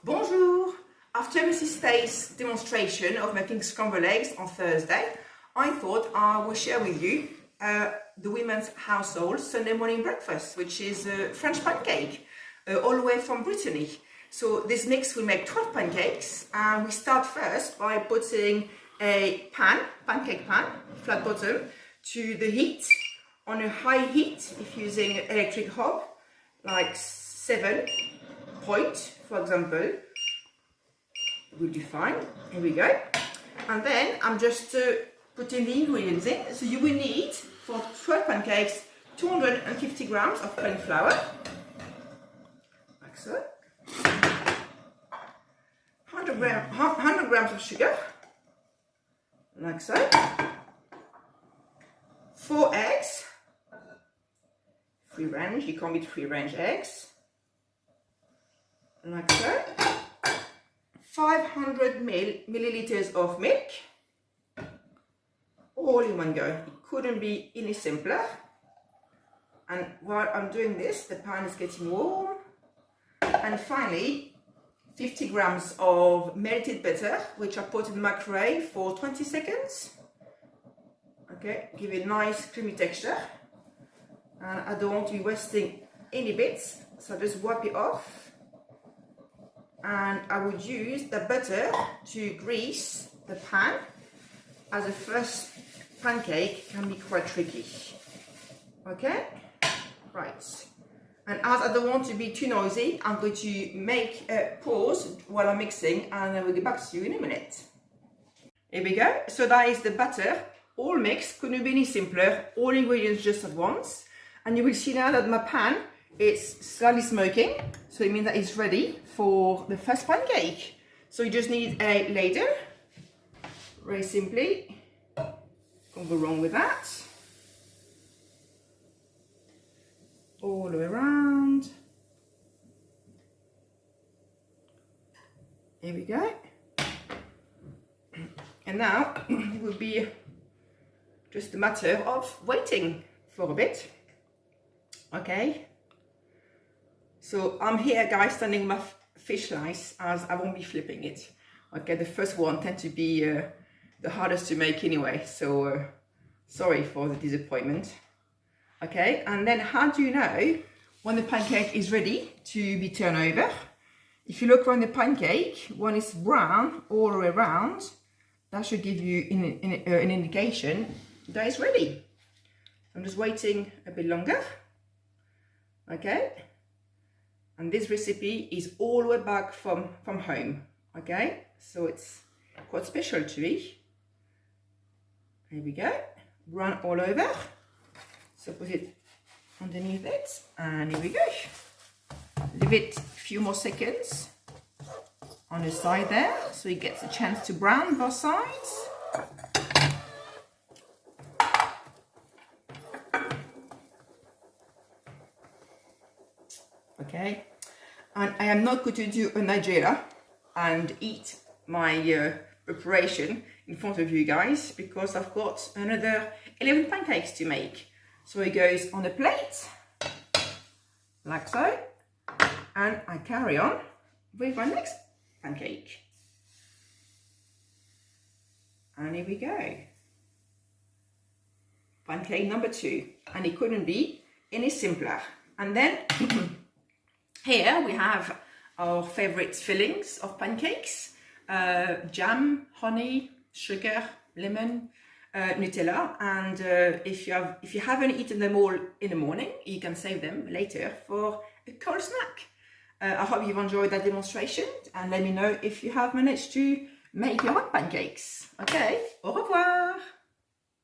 Bonjour! After Mrs. Tay's demonstration of making scrambled eggs on Thursday, I thought I would share with you the women's household Sunday morning breakfast, which is a French pancake, all the way from Brittany. So this mix will make 12 pancakes, and we start first by putting a pancake pan, flat bottom, to the heat, on a high heat, if using electric hob, like 7 point, for example, will be fine. Here we go. And then I'm just putting the ingredients in. So you will need, for 12 pancakes, 250 grams of plain flour, like so, 100 grams of sugar, like so, 4 eggs, free range, you can't beat free range eggs, like so, 500 milliliters of milk, all in one go. It couldn't be any simpler. And while I'm doing this, the pan is getting warm. And finally, 50 grams of melted butter, which I put in the microwave for 20 seconds. Okay, give it a nice creamy texture. And I don't want to be wasting any bits, so I just wipe it off. And I would use the butter to grease the pan, as the first pancake can be quite tricky. Okay, right. And as I don't want to be too noisy, I'm going to make a pause while I'm mixing, and I will get back to you in a minute. Here we go. So that is the batter, all mixed. Couldn't be any simpler. All ingredients just at once. And you will see now that my pan is slightly smoking, so it means that it's ready for the first pancake. So you just need a ladle, very simply. Can't go wrong with that. All the way around. Here we go. And now it will be just a matter of waiting for a bit. Okay. So I'm here, guys, standing my fish slice, as I won't be flipping it. Okay, the first one tends to be the hardest to make anyway, so sorry for the disappointment. Okay, and then how do you know when the pancake is ready to be turned over? If you look around the pancake, when it's brown all the way around, that should give you an indication that it's ready. I'm just waiting a bit longer. Okay. And this recipe is all the way back from home, okay? So it's quite special to me. Here we go, run all over. So put it underneath it, and here we go. Leave it a few more seconds on the side there, so it gets a chance to brown both sides. Okay, and I am not going to do a nigella and eat my preparation in front of you guys, because I've got another 11 pancakes to make. So it goes on a plate, like so, and I carry on with my next pancake. And here we go. Pancake number 2, and it couldn't be any simpler. And then here we have our favorite fillings of pancakes, jam, honey, sugar, lemon, Nutella, and if you haven't eaten them all in the morning, you can save them later for a cold snack. I hope you've enjoyed that demonstration, and let me know if you have managed to make your own pancakes. Okay, au revoir!